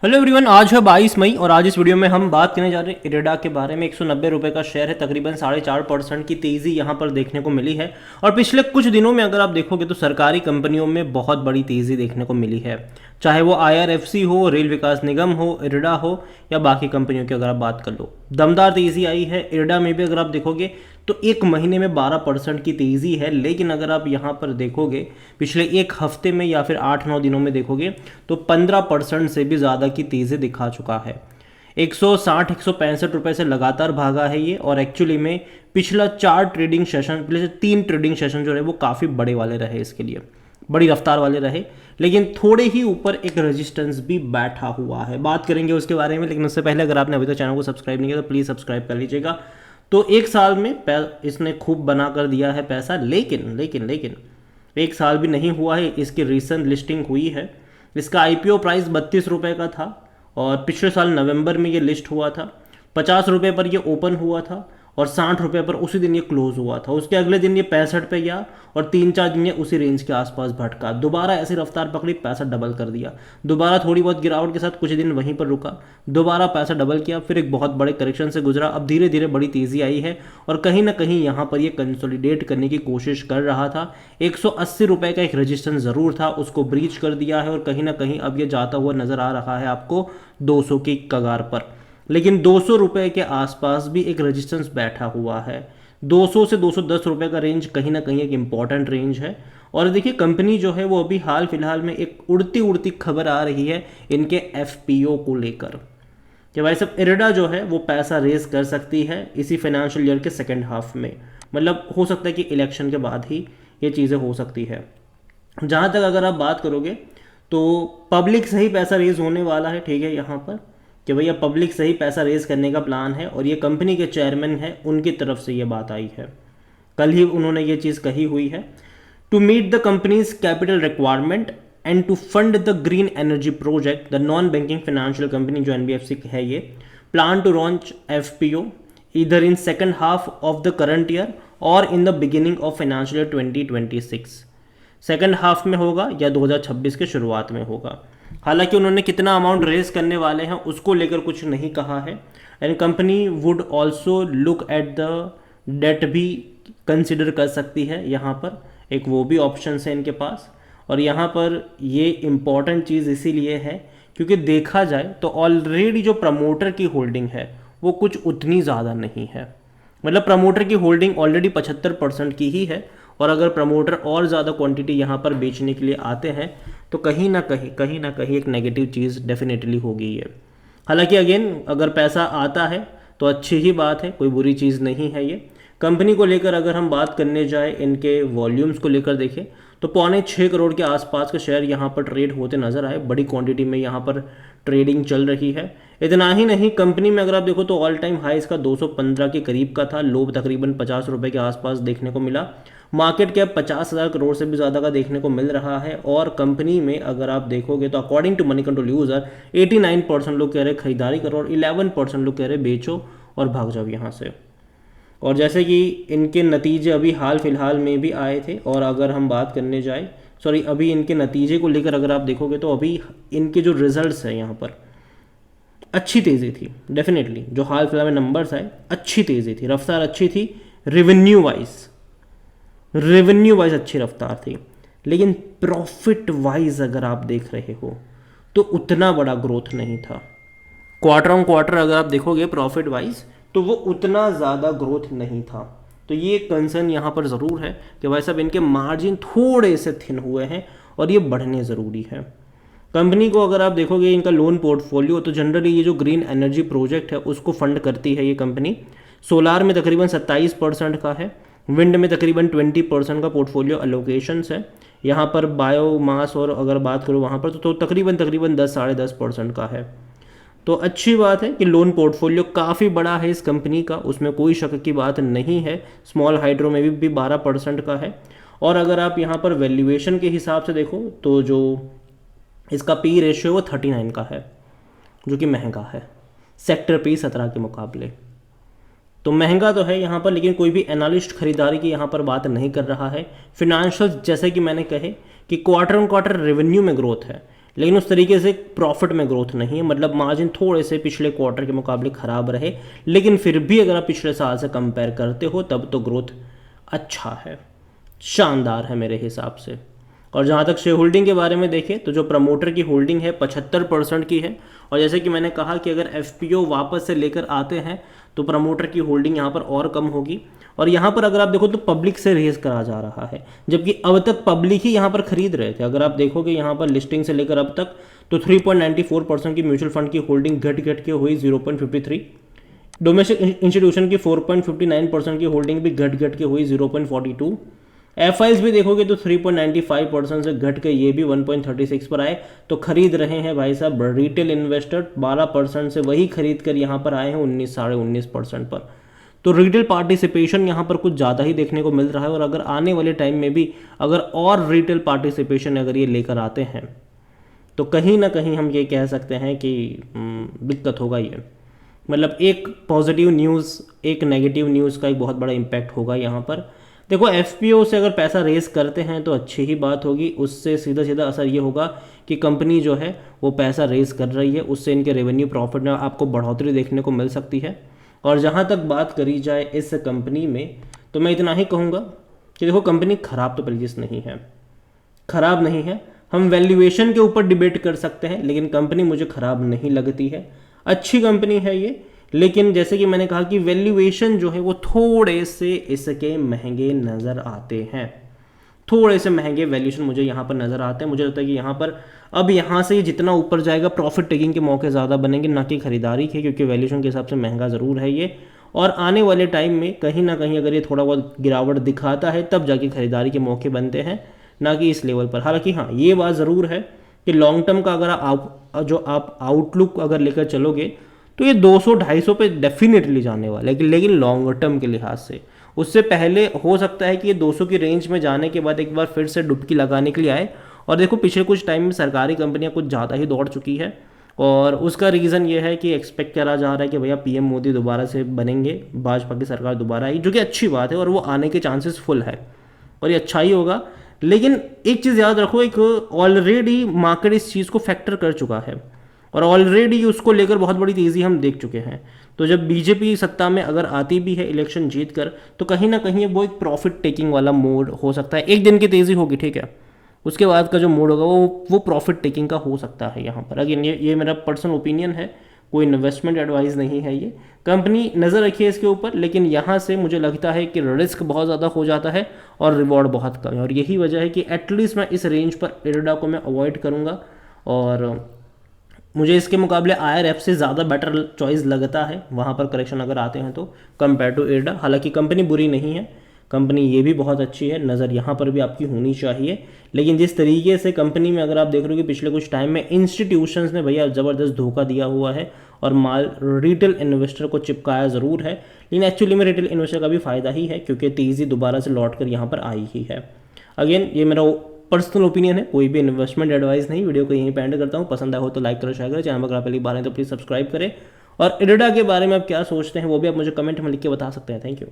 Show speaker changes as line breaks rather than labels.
Hello everyone, आज है 22 मई और आज इस वीडियो में हम बात करने जा रहे हैं इरेडा के बारे में। 190 रुपये का शेयर है, तकरीबन 4.5% की तेज़ी यहाँ पर देखने को मिली है। और पिछले कुछ दिनों में अगर आप देखोगे तो सरकारी कंपनियों में बहुत बड़ी तेज़ी देखने को मिली है, चाहे वो IRFC हो, रेल विकास निगम हो, इरेडा हो या बाकी कंपनियों की अगर आप बात कर लो, दमदार तेज़ी आई है। इरेडा में भी अगर आप देखोगे तो एक महीने में 12% की तेज़ी है। लेकिन अगर आप यहाँ पर देखोगे पिछले एक हफ्ते में या फिर 8-9 दिनों में देखोगे तो 15% से भी ज़्यादा की तेज़ी दिखा चुका है। 160-165 रुपये से लगातार भागा है ये। और एक्चुअली में पिछले 3 ट्रेडिंग सेशन जो है वो काफ़ी बड़े वाले रहे, इसके लिए बड़ी रफ्तार वाले रहे, लेकिन थोड़े ही ऊपर एक रेजिस्टेंस भी बैठा हुआ है। बात करेंगे उसके बारे में, लेकिन उससे पहले अगर आपने अभी तक चैनल को सब्सक्राइब नहीं किया तो प्लीज़ सब्सक्राइब कर लीजिएगा। तो एक साल में इसने खूब बना कर दिया है पैसा, लेकिन एक साल भी नहीं हुआ है इसकी रिसेंट लिस्टिंग हुई है। इसका IPO प्राइस 32 रुपये का था और पिछले साल नवंबर में ये लिस्ट हुआ था। 50 रुपये पर ये ओपन हुआ था और 60 रुपये पर उसी दिन ये क्लोज हुआ था। उसके अगले दिन ये 65 पे गया और 3-4 दिन ये उसी रेंज के आसपास भटका। दोबारा ऐसी रफ्तार पकड़ी, पैसा डबल कर दिया। दोबारा थोड़ी बहुत गिरावट के साथ कुछ दिन वहीं पर रुका, दोबारा पैसा डबल किया, फिर एक बहुत बड़े करेक्शन से गुजरा। अब धीरे धीरे बड़ी तेज़ी आई है और कहीं ना कहीं यहाँ पर ये कंसोलिडेट करने की कोशिश कर रहा था। 180 रुपये का एक रजिस्टेंस ज़रूर था, उसको ब्रीच कर दिया है और कहीं ना कहीं अब ये जाता हुआ नज़र आ रहा है आपको 200 की कगार पर। लेकिन 200 रुपये के आसपास भी एक रेजिस्टेंस बैठा हुआ है। 200 से 210 रुपये का रेंज कहीं ना कहीं एक इम्पॉर्टेंट रेंज है। और देखिए कंपनी जो है वो अभी हाल फिलहाल में एक उड़ती उड़ती खबर आ रही है इनके FPO को लेकर कि भाई साहब इरेडा जो है वो पैसा रेज कर सकती है इसी फाइनेंशियल ईयर के सेकेंड हाफ में। मतलब हो सकता है कि इलेक्शन के बाद ही ये चीज़ें हो सकती है। जहाँ तक अगर आप बात करोगे तो पब्लिक से ही पैसा रेज होने वाला है, ठीक है, यहाँ पर कि भैया पब्लिक से ही पैसा रेज करने का प्लान है और ये कंपनी के चेयरमैन हैं उनकी तरफ से ये बात आई है। कल ही उन्होंने ये चीज़ कही हुई है। To meet the company's capital requirement and to fund the green energy project, the non banking financial company जो NBFC है ये plan to launch FPO either in second half of the current year और in the beginning of financial year 2026। Second half में होगा या 2026 के शुरुआत में होगा। हालांकि उन्होंने कितना अमाउंट रेज करने वाले हैं उसको लेकर कुछ नहीं कहा है। And company would also look at the date भी कंसिडर कर सकती है, यहाँ पर एक वो भी ऑप्शन है इनके पास। और यहाँ पर ये इम्पॉर्टेंट चीज़ इसीलिए है क्योंकि देखा जाए तो ऑलरेडी जो प्रमोटर की होल्डिंग है वो कुछ उतनी ज़्यादा नहीं है। मतलब प्रमोटर की होल्डिंग ऑलरेडी 75% की ही है और अगर प्रमोटर और ज़्यादा क्वांटिटी यहाँ पर बेचने के लिए आते हैं तो कहीं ना कहीं एक नेगेटिव चीज़ डेफिनेटली होगी ये। हालांकि अगेन अगर पैसा आता है तो अच्छी ही बात है, कोई बुरी चीज़ नहीं है ये। कंपनी को लेकर अगर हम बात करने जाए, इनके वॉल्यूम्स को लेकर देखें तो 6.25 करोड़ के आसपास के शेयर यहाँ पर ट्रेड होते नजर आए। बड़ी क्वांटिटी में यहाँ पर ट्रेडिंग चल रही है। इतना ही नहीं, कंपनी में अगर आप देखो तो ऑल टाइम हाई इसका 215 के करीब का था, लो तकरीबन 50 रुपये के आसपास देखने को मिला। मार्केट कैप 50,000 करोड़ से भी ज़्यादा का देखने को मिल रहा है। और कंपनी में अगर आप देखोगे तो according to Moneycontrol user 89% लोग कह रहे खरीदारी करो और 11% लोग कह रहे बेचो और भाग जाओ यहाँ से। और जैसे कि इनके नतीजे अभी हाल फिलहाल में भी आए थे और अगर हम बात करने जाए अभी इनके नतीजे को लेकर अगर आप देखोगे तो अभी इनके जो रिजल्ट्स हैं यहाँ पर अच्छी तेज़ी थी डेफिनेटली। जो हाल फिलहाल में नंबर्स आए अच्छी तेज़ी थी, रफ्तार अच्छी थी, रेवेन्यू वाइज अच्छी रफ्तार थी। लेकिन प्रॉफिट वाइज अगर आप देख रहे हो तो उतना बड़ा ग्रोथ नहीं था। क्वार्टर ऑन क्वार्टर अगर आप देखोगे प्रॉफिट वाइज तो वो उतना ज़्यादा ग्रोथ नहीं था। तो ये कंसर्न यहाँ पर ज़रूर है कि भाई साहब इनके मार्जिन थोड़े से थिन हुए हैं और ये बढ़ने ज़रूरी है। कंपनी को अगर आप देखोगे इनका लोन पोर्टफोलियो तो जनरली ये जो ग्रीन एनर्जी प्रोजेक्ट है उसको फंड करती है ये कंपनी। सोलार में तकरीबन 27% का है, विंड में तकरीबन 20% का पोर्टफोलियो एलोकेशंस है। यहाँ पर बायोमास और अगर बात करो वहाँ पर तो तकरीबन 10-10.5% का है। तो अच्छी बात है कि लोन पोर्टफोलियो काफ़ी बड़ा है इस कंपनी का, उसमें कोई शक की बात नहीं है। स्मॉल हाइड्रो में भी 12% का है। और अगर आप यहाँ पर वैल्यूएशन के हिसाब से देखो तो जो इसका P रेशियो वो 39 का है, जो कि महंगा है सेक्टर P 17 के मुकाबले। तो महंगा तो है यहाँ पर, लेकिन कोई भी एनालिस्ट खरीदारी की यहाँ पर बात नहीं कर रहा है। फिनेंशियल जैसे कि मैंने कहे कि क्वार्टर ऑन क्वार्टर रेवेन्यू में ग्रोथ है, लेकिन उस तरीके से प्रॉफिट में ग्रोथ नहीं है, मतलब मार्जिन थोड़े से पिछले क्वार्टर के मुकाबले ख़राब रहे, लेकिन फिर भी अगर आप पिछले साल से कंपेयर करते हो तब तो ग्रोथ अच्छा है, शानदार है मेरे हिसाब से। और जहाँ तक शेयर होल्डिंग के बारे में देखें तो जो प्रमोटर की होल्डिंग है 75% की है, और जैसे कि मैंने कहा कि अगर एफपीओ वापस से लेकर आते हैं तो प्रमोटर की होल्डिंग यहाँ पर और कम होगी। और यहाँ पर अगर आप देखो तो पब्लिक से रेज करा जा रहा है, जबकि अब तक पब्लिक ही यहाँ पर खरीद रहे थे। अगर आप देखोगे यहाँ पर लिस्टिंग से लेकर अब तक तो 3.94% की म्यूचुअल फंड की होल्डिंग घट के हुई 0.53, डोमेस्टिक इंस्टीट्यूशन की 4.59% की होल्डिंग भी घट के हुई 0.42, एफआईज भी देखोगे तो 3.95% से घट के ये भी 1.36 पर आए। तो खरीद रहे हैं भाई साहब रिटेल इन्वेस्टर 12% से वही खरीद कर यहाँ पर आए हैं 19-19.5% पर। तो रिटेल पार्टिसिपेशन यहाँ पर कुछ ज़्यादा ही देखने को मिल रहा है, और अगर आने वाले टाइम में भी अगर और रिटेल पार्टिसिपेशन अगर ये लेकर आते हैं तो कहीं ना कहीं हम ये कह सकते हैं कि दिक्कत होगा ये, मतलब एक पॉजिटिव न्यूज़ एक नेगेटिव न्यूज़ का एक बहुत बड़ा इम्पैक्ट होगा यहाँ पर। देखो एफपीओ से अगर पैसा रेस करते हैं तो अच्छी ही बात होगी, उससे सीधा सीधा असर ये होगा कि कंपनी जो है वो पैसा रेस कर रही है, उससे इनके रेवेन्यू प्रॉफिट में आपको बढ़ोतरी देखने को मिल सकती है। और जहाँ तक बात करी जाए इस कंपनी में तो मैं इतना ही कहूँगा कि देखो कंपनी ख़राब तो प्लीज़ नहीं है, ख़राब नहीं है। हम वैल्यूएशन के ऊपर डिबेट कर सकते हैं, लेकिन कंपनी मुझे ख़राब नहीं लगती है, अच्छी कंपनी है ये। लेकिन जैसे कि मैंने कहा कि वैल्यूएशन जो है वो थोड़े से इसके महंगे नज़र आते हैं, थोड़े से महंगे वैल्यूएशन मुझे यहाँ पर नज़र आते हैं। मुझे लगता है कि यहाँ पर अब यहाँ से जितना ऊपर जाएगा प्रॉफिट टेकिंग के मौके ज़्यादा बनेंगे, ना कि खरीदारी के, क्योंकि वैल्यूएशन के हिसाब से महंगा ज़रूर है ये। और आने वाले टाइम में कहीं ना कहीं अगर ये थोड़ा बहुत गिरावट दिखाता है तब जाके खरीदारी के मौके बनते हैं, ना कि इस लेवल पर। हालांकि हाँ ये बात ज़रूर है कि लॉन्ग टर्म का अगर आप आउटलुक अगर लेकर चलोगे तो ये 200-250 पे डेफिनेटली जाने वाला है, लेकिन लॉन्ग टर्म के लिहाज से उससे पहले हो सकता है कि ये 200 की रेंज में जाने के बाद एक बार फिर से डुबकी लगाने के लिए आए। और देखो पिछले कुछ टाइम में सरकारी कंपनियां कुछ ज़्यादा ही दौड़ चुकी है, और उसका रीज़न ये है कि एक्सपेक्ट करा जा रहा है कि भैया पीएम मोदी दोबारा से बनेंगे, भाजपा की सरकार दोबारा आई, जो कि अच्छी बात है और वो आने के चांसेस फुल है और ये अच्छा ही होगा। लेकिन एक चीज़ याद रखो, एक ऑलरेडी मार्केट इस चीज़ को फैक्टर कर चुका है और ऑलरेडी उसको लेकर बहुत बड़ी तेज़ी हम देख चुके हैं। तो जब बीजेपी सत्ता में अगर आती भी है इलेक्शन जीत कर तो कहीं ना कहीं वो एक प्रॉफिट टेकिंग वाला मोड हो सकता है। एक दिन की तेज़ी होगी ठीक है, उसके बाद का जो मोड होगा वो प्रॉफिट टेकिंग का हो सकता है यहाँ पर। अगेन ये मेरा पर्सनल ओपिनियन है, कोई इन्वेस्टमेंट एडवाइस नहीं है ये। कंपनी नज़र रखिए इसके ऊपर, लेकिन यहाँ से मुझे लगता है कि रिस्क बहुत ज़्यादा हो जाता है और रिवॉर्ड बहुत कम है, और यही वजह है कि एटलीस्ट मैं इस रेंज पर इरडा को मैं अवॉइड करूँगा। और मुझे इसके मुकाबले IRF से ज़्यादा बेटर चॉइस लगता है वहाँ पर करेक्शन अगर आते हैं तो कंपेयर टू इरडा। हालांकि कंपनी बुरी नहीं है, कंपनी ये भी बहुत अच्छी है, नज़र यहाँ पर भी आपकी होनी चाहिए। लेकिन जिस तरीके से कंपनी में अगर आप देख रहे हो कि पिछले कुछ टाइम में इंस्टीट्यूशंस ने भैया ज़बरदस्त धोखा दिया हुआ है और माल रिटेल इन्वेस्टर को चिपकाया ज़रूर है, लेकिन एक्चुअली में रिटेल इन्वेस्टर का भी फ़ायदा ही है क्योंकि तेज़ी दोबारा से लौट कर यहाँ पर आई ही है। अगेन ये मेरा पर्सनल ओपिनियन है, कोई भी इन्वेस्टमेंट एडवाइस नहीं। वीडियो को यहीं पे एंड करता हूँ, पसंद आया हो तो लाइक करो, शेयर करो, चैनल पर अगर पहली बार है तो प्लीज़ सब्सक्राइब करें। और इरडा के बारे में आप क्या सोचते हैं वो भी आप मुझे कमेंट में लिख के बता सकते हैं। Thank you.